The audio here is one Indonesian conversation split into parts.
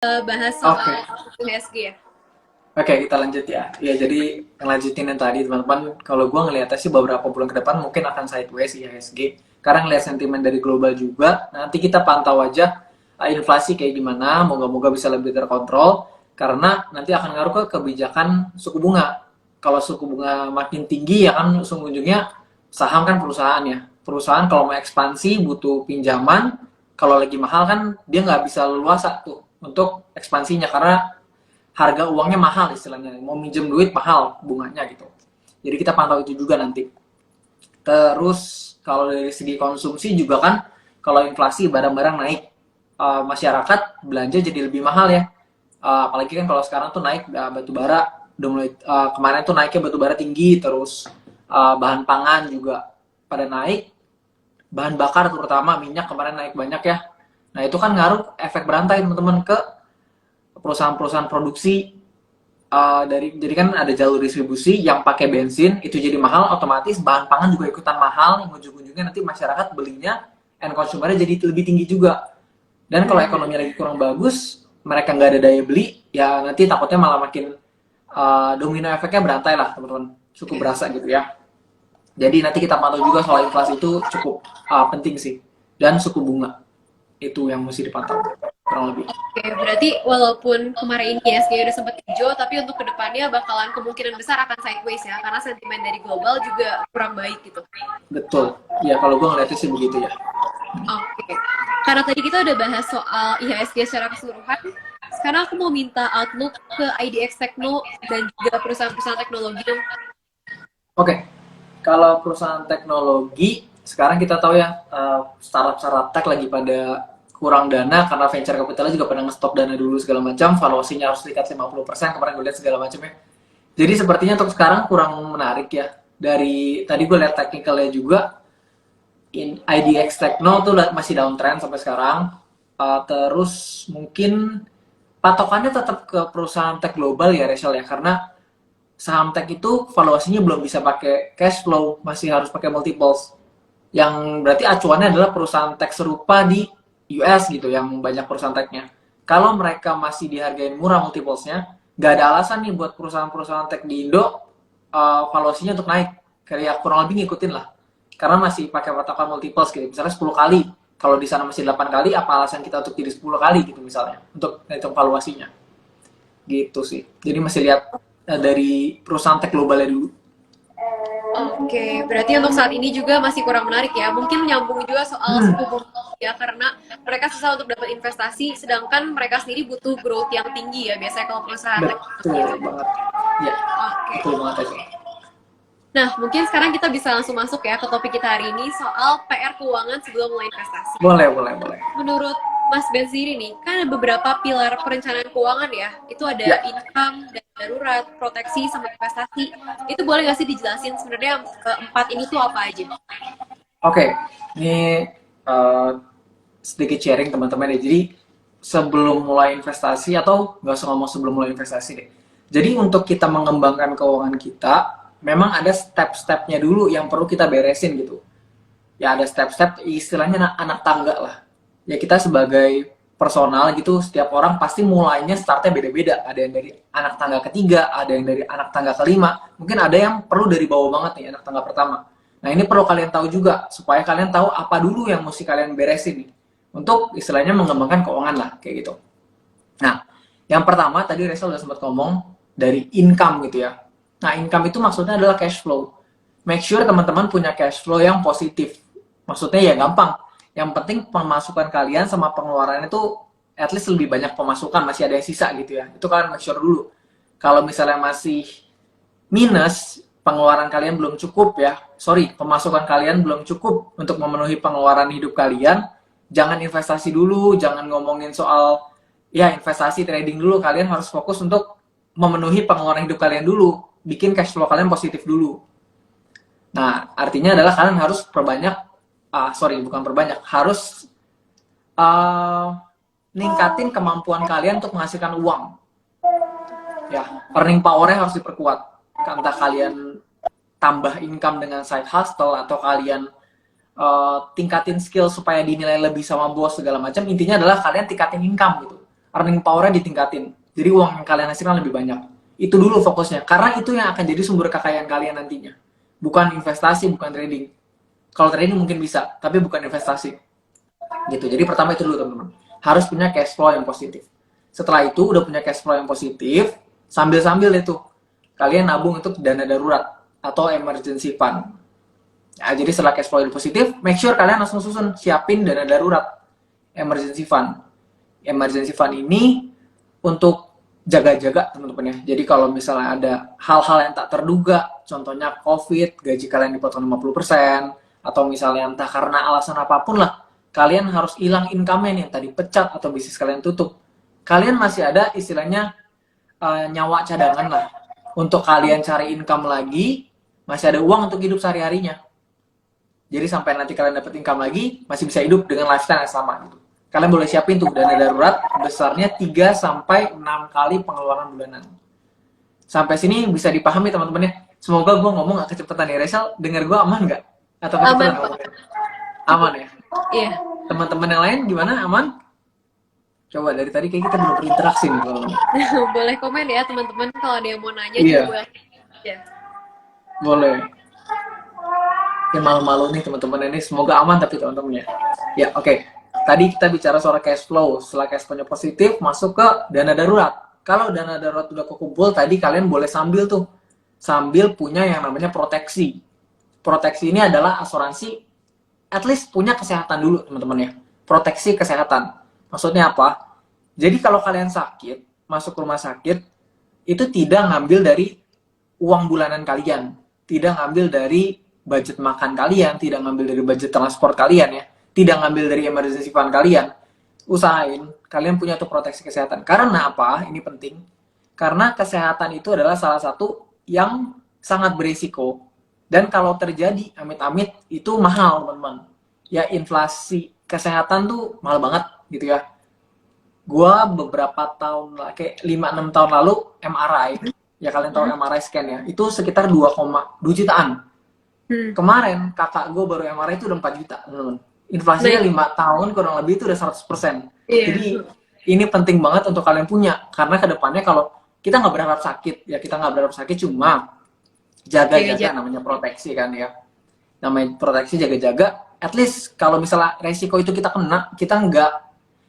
bahas Oke, soal UHSG ya. oke, kita lanjut ya. Ya, jadi ngelanjutin yang tadi teman-teman. Kalau gue ngeliatnya sih beberapa bulan ke depan mungkin akan sideways IHSG. Karena ngeliat sentimen dari global juga. Nanti kita pantau aja inflasi kayak gimana. Moga-moga bisa lebih terkontrol. Karena nanti akan ngaruh ke kebijakan suku bunga. Kalau suku bunga makin tinggi ya kan ujung-ujungnya saham kan perusahaan ya. Perusahaan kalau mau ekspansi butuh pinjaman. Kalau lagi mahal kan dia nggak bisa leluasa tuh untuk ekspansinya karena harga uangnya mahal istilahnya, mau minjem duit mahal bunganya gitu. Jadi kita pantau itu juga nanti. Terus kalau dari segi konsumsi juga kan, kalau inflasi barang-barang naik, masyarakat belanja jadi lebih mahal ya. Apalagi kan kalau sekarang tuh naik batu bara, udah mulai kemarin tuh naiknya batu bara tinggi, terus bahan pangan juga pada naik, bahan bakar terutama minyak kemarin naik banyak ya. Nah itu kan ngaruh efek berantai teman-teman ke perusahaan-perusahaan produksi. Dari jadi kan ada jalur distribusi yang pakai bensin itu jadi mahal, otomatis bahan pangan juga ikutan mahal, yang ujung-ujungnya nanti masyarakat belinya end consumer jadi lebih tinggi juga. Dan kalau ekonomi lagi kurang bagus, mereka nggak ada daya beli, ya nanti takutnya malah makin domino efeknya berantai lah teman-teman, cukup berasa gitu ya. Jadi nanti kita pantau juga soal inflasi itu cukup penting sih, dan suku bunga itu yang mesti dipantau kurang lebih. Oke, berarti walaupun kemarin ini IHSG udah sempat hijau, tapi untuk kedepannya bakalan kemungkinan besar akan sideways ya, karena sentimen dari global juga kurang baik gitu. Betul, ya kalau gue ngeliatnya sih begitu ya. Oke, karena tadi kita udah bahas soal IHSG secara keseluruhan, sekarang aku mau minta outlook ke IDX Tekno dan juga perusahaan-perusahaan teknologi dong. Oke, kalau perusahaan teknologi sekarang kita tahu ya startup-startup tech lagi pada kurang dana karena venture capitalnya juga pada nge-stop dana dulu segala macam, valuasinya harus tingkat 50% kemarin gue lihat segala macam ya. Jadi sepertinya untuk sekarang kurang menarik ya. Dari tadi gue lihat technicalnya juga, IDX Techno tuh masih downtrend sampai sekarang. Terus mungkin patokannya tetap ke perusahaan tech global ya Rachel ya, karena saham tech itu valuasinya belum bisa pakai cash flow, masih harus pakai multiples. Yang berarti acuannya adalah perusahaan tech serupa di US gitu, yang banyak perusahaan technya. Kalau mereka masih dihargain murah multiplesnya, nggak ada alasan nih buat perusahaan-perusahaan tech di Indo valuasinya untuk naik. Kayak kurang lebih ngikutin lah. Karena masih pakai patokan multiples gitu. Misalnya 10 kali. Kalau di sana masih 8 kali, apa alasan kita untuk jadi 10 kali gitu misalnya. Untuk ngitung valuasinya. Gitu sih. Jadi masih lihat dari perusahaan tech globalnya dulu. Oke, berarti untuk saat ini juga masih kurang menarik ya. Mungkin menyambung juga soal suku Hmm, bunga ya, karena mereka susah untuk dapat investasi, sedangkan mereka sendiri butuh growth yang tinggi ya. Biasanya kalau perusahaan teknologi betul itu. banget. Ya, Oke. betul banget aja. Nah, mungkin sekarang kita bisa langsung masuk ya ke topik kita hari ini soal PR keuangan sebelum mulai investasi. Boleh, boleh, boleh. Menurut Mas Ben sendiri nih, kan ada beberapa pilar perencanaan keuangan ya. Itu ada Ya, income, dana darurat, proteksi, sama investasi. Itu boleh nggak sih dijelasin sebenarnya keempat ini tuh apa aja? oke. Ini uh, sedikit sharing teman-teman ya. Jadi sebelum mulai investasi atau nggak usah ngomong sebelum mulai investasi deh. Jadi untuk kita mengembangkan keuangan kita, memang ada step-stepnya dulu yang perlu kita beresin gitu. Ya ada step-step istilahnya anak tangga lah. Ya kita sebagai personal gitu, setiap orang pasti mulainya startnya beda-beda. Ada yang dari anak tangga ketiga, ada yang dari anak tangga kelima, mungkin ada yang perlu dari bawah banget nih anak tangga pertama. Nah ini perlu kalian tahu juga supaya kalian tahu apa dulu yang mesti kalian beresin nih untuk istilahnya mengembangkan keuangan lah kayak gitu. Nah yang pertama tadi Reza udah sempat ngomong dari income gitu ya. Nah income itu maksudnya adalah cash flow. Make sure teman-teman punya cash flow yang positif. Maksudnya ya gampang. Yang penting pemasukan kalian sama pengeluaran itu at least lebih banyak pemasukan, masih ada yang sisa gitu ya. Itu kalian make sure dulu. Kalau misalnya masih minus, pengeluaran kalian belum cukup ya. Sorry, pemasukan kalian belum cukup untuk memenuhi pengeluaran hidup kalian. Jangan investasi dulu, jangan ngomongin soal ya investasi trading dulu. Kalian harus fokus untuk memenuhi pengeluaran hidup kalian dulu. Bikin cash flow kalian positif dulu. Nah, artinya adalah kalian harus perbanyak, sorry, bukan perbanyak, harus uh, ningkatin kemampuan kalian untuk menghasilkan uang. Ya, earning power-nya harus diperkuat. Entah kalian tambah income dengan side hustle atau kalian tingkatin skill supaya dinilai lebih sama bos segala macam. Intinya adalah kalian tingkatin income gitu. earning power-nya ditingkatin. Jadi uang yang kalian hasilkan lebih banyak. Itu dulu fokusnya, karena itu yang akan jadi sumber kekayaan kalian nantinya. Bukan investasi, bukan trading. Kalau trading mungkin bisa, tapi bukan investasi. Gitu. Jadi pertama itu dulu teman-teman. Harus punya cash flow yang positif. Setelah itu udah punya cash flow yang positif, sambil-sambil itu kalian nabung untuk dana darurat atau emergency fund. Nah, jadi setelah cash flow yang positif, make sure kalian langsung susun siapin dana darurat emergency fund. Emergency fund ini untuk jaga-jaga teman-teman ya. Jadi kalau misalnya ada hal-hal yang tak terduga, contohnya COVID, gaji kalian dipotong 50%, atau misalnya entah karena alasan apapun lah, kalian harus hilang income-nya nih, tadi pecat atau bisnis kalian tutup. Kalian masih ada istilahnya nyawa cadangan lah. Untuk kalian cari income lagi, masih ada uang untuk hidup sehari-harinya. Jadi sampai nanti kalian dapat income lagi, masih bisa hidup dengan lifestyle yang sama gitu. Kalian boleh siapin tuh dana darurat besarnya 3 sampai 6 kali pengeluaran bulanan. Sampai sini bisa dipahami teman-teman ya. Semoga gue ngomong gak kecepatan ya. Resel, denger gue aman gak? Atau kecepatan ngomongnya? Aman ya? Iya. Teman-teman yang lain gimana? Aman? Coba dari tadi kayak kita belum berinteraksi nih kalau. Boleh komen ya teman-teman kalau ada yang mau nanya Iya. juga. Ya. Boleh. Ya malu-malu nih teman-teman ini. Semoga aman tapi teman-teman ya. Ya oke. Tadi kita bicara soal cash flow. Setelah cash flow-nya positif, masuk ke dana darurat. Kalau dana darurat udah kekumpul, tadi kalian boleh sambil tuh. Sambil punya yang namanya proteksi. Proteksi ini adalah asuransi. At least punya kesehatan dulu teman-teman ya. Proteksi kesehatan. Maksudnya apa? Jadi kalau kalian sakit, masuk rumah sakit, itu tidak ngambil dari uang bulanan kalian. Tidak ngambil dari budget makan kalian, tidak ngambil dari budget transport kalian ya. Tidak ngambil dari emergency fund kalian. Usahain kalian punya tuh proteksi kesehatan. Karena apa? Ini penting. Karena kesehatan itu adalah salah satu yang sangat berisiko. Dan kalau terjadi, amit-amit, itu mahal, teman-teman. Ya, inflasi kesehatan tuh mahal banget, gitu ya. Gua beberapa tahun, kayak 5-6 tahun lalu, MRI, ya kalian tahu MRI scan ya, itu sekitar 2,2 jutaan. Kemarin, kakak gue baru MRI itu udah 4 juta, teman-teman. Inflasinya 5 tahun, kurang lebih itu udah 100%. Jadi, ini penting banget untuk kalian punya. Karena kedepannya kalau kita nggak berharap sakit, ya kita nggak berharap sakit, cuma jaga-jaga namanya proteksi kan ya. Namanya proteksi jaga-jaga, at least kalau misalnya resiko itu kita kena, kita nggak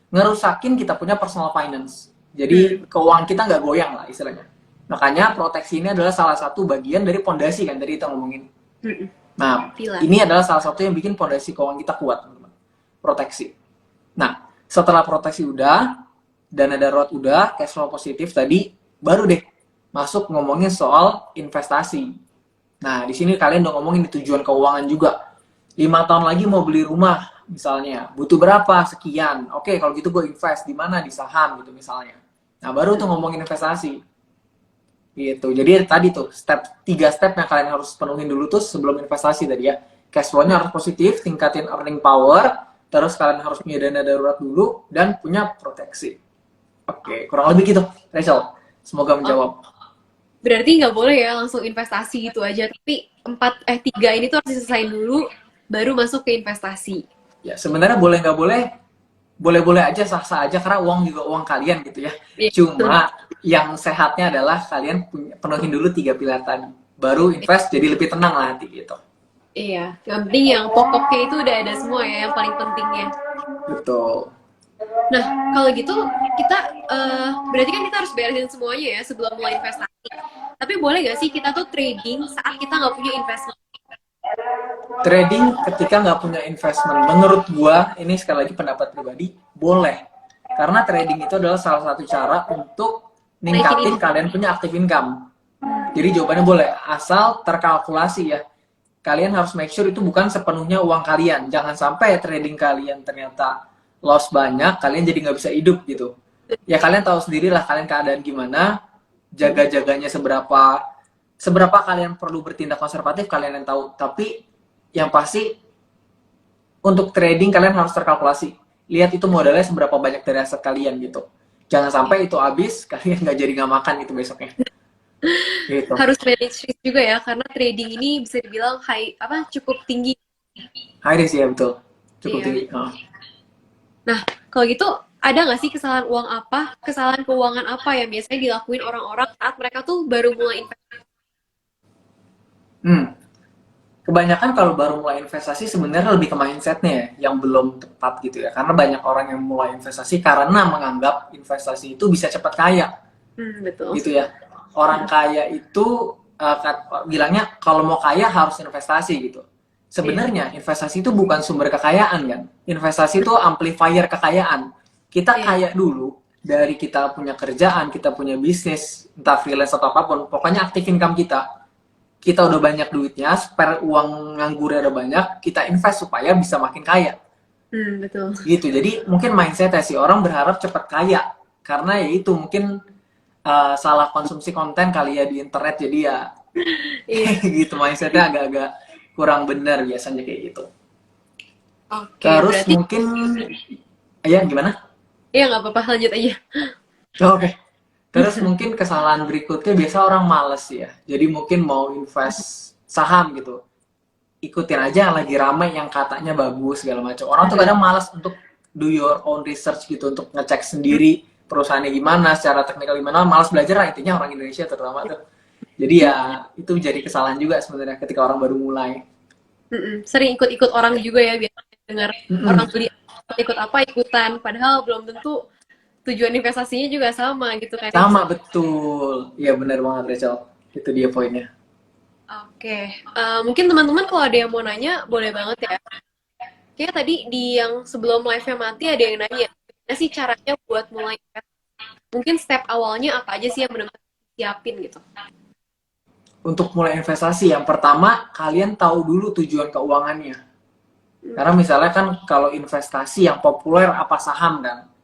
ngerusakin kita punya personal finance. Jadi keuangan kita nggak goyang lah istilahnya. Makanya proteksi ini adalah salah satu bagian dari pondasi kan tadi kita ngomongin. Nah, ini adalah salah satu yang bikin pondasi keuangan kita kuat, teman-teman. Proteksi. Nah, setelah proteksi udah, dana darurat udah, cash flow positif tadi, baru deh masuk ngomongin soal investasi. Nah, di sini kalian udah ngomongin tujuan keuangan juga. 5 tahun lagi mau beli rumah, misalnya. Butuh berapa? Sekian. Oke, kalau gitu gue invest. Di mana? Di saham gitu misalnya. Nah, baru tuh ngomongin investasi. Gitu. Jadi tadi tuh, 3 step yang kalian harus penuhin dulu tuh sebelum investasi tadi ya. Cash flow-nya harus positif, tingkatin earning power, terus kalian harus punya dana darurat dulu, dan punya proteksi. Oke, kurang lebih gitu. Rachel, semoga menjawab. Berarti nggak boleh ya langsung investasi gitu aja, tapi 3 ini tuh harus diselesain dulu, baru masuk ke investasi. Ya, sebenarnya boleh nggak boleh, boleh-boleh aja, sah-sah aja, karena uang juga uang kalian gitu ya. Cuma yang sehatnya adalah kalian penuhin dulu 3 pilar tadi. Baru invest jadi lebih tenang lah hati gitu. Iya, yang penting yang pokoknya itu udah ada semua ya, yang paling pentingnya. Betul. Nah, kalau gitu kita berarti kan kita harus beresin semuanya ya sebelum mulai investasi. Tapi boleh nggak sih kita tuh trading saat kita nggak punya investment? Trading ketika nggak punya investment, menurut gua, ini sekali lagi pendapat pribadi, boleh. Karena trading itu adalah salah satu cara untuk ningkatin kalian punya active income. Jadi jawabannya boleh, asal terkalkulasi ya. Kalian harus make sure itu bukan sepenuhnya uang kalian. Jangan sampai trading kalian ternyata loss banyak, kalian jadi nggak bisa hidup gitu. Ya kalian tahu sendirilah kalian keadaan gimana, jaga-jaganya seberapa kalian perlu bertindak konservatif, kalian yang tahu. Tapi yang pasti untuk trading kalian harus terkalkulasi. Lihat itu modalnya seberapa banyak dari aset kalian gitu. Jangan sampai itu habis, kalian nggak jadi nggak makan itu besoknya. Gitu. Harus manage risk juga ya, karena trading ini bisa dibilang cukup tinggi. High risk ya, betul. Cukup tinggi. Nah, kalau gitu ada nggak sih kesalahan keuangan apa yang biasanya dilakuin orang-orang saat mereka tuh baru mulai investasi? Hmm. Kebanyakan kalau baru mulai investasi sebenarnya lebih ke mindsetnya ya, yang belum tepat gitu ya. Karena banyak orang yang mulai investasi karena menganggap investasi itu bisa cepat kaya Betul. gitu ya. Orang kaya itu bilangnya kalau mau kaya harus investasi gitu. Iya. Sebenarnya investasi itu bukan sumber kekayaan kan. Investasi itu amplifier kekayaan. Kita Iya. kaya dulu dari kita punya kerjaan, kita punya bisnis, entah freelance atau apapun. Pokoknya aktif income kita udah banyak duitnya, spare uang nganggurnya udah banyak, kita invest supaya bisa makin kaya. Betul. Gitu. Jadi mungkin mindsetnya sih orang berharap cepat kaya. Karena ya itu mungkin salah konsumsi konten kali ya di internet, jadi ya Iya. gitu mindsetnya agak-agak kurang benar biasanya kayak gitu. Oke, Terus berarti mungkin ya gimana? ya nggak apa-apa, lanjut aja. Oke. Terus mungkin kesalahan berikutnya biasa orang males ya. Jadi mungkin mau invest saham gitu, ikutin aja yang lagi ramai yang katanya bagus segala macam. Orang tuh kadang malas untuk do your own research gitu, untuk ngecek sendiri perusahaannya gimana, secara teknikal gimana, malas belajar lah intinya orang Indonesia terutama tuh. Jadi ya itu jadi kesalahan juga sebenarnya ketika orang baru mulai. Sering ikut-ikut orang juga ya, biar dengar orang Mm-mm. beli ikut apa ikutan, padahal belum tentu tujuan investasinya juga sama gitu kan ya. Sama betul. Iya benar banget Rachel. Itu dia poinnya. Oke, mungkin teman-teman kalau ada yang mau nanya boleh banget ya. Kayak tadi di yang sebelum live-nya mati ada yang nanya, gimana sih caranya buat mulai investasi? Mungkin step awalnya apa aja sih yang benar-benar siapin gitu? Untuk mulai investasi, yang pertama kalian tahu dulu tujuan keuangannya. Karena misalnya kan kalau investasi yang populer apa saham kan.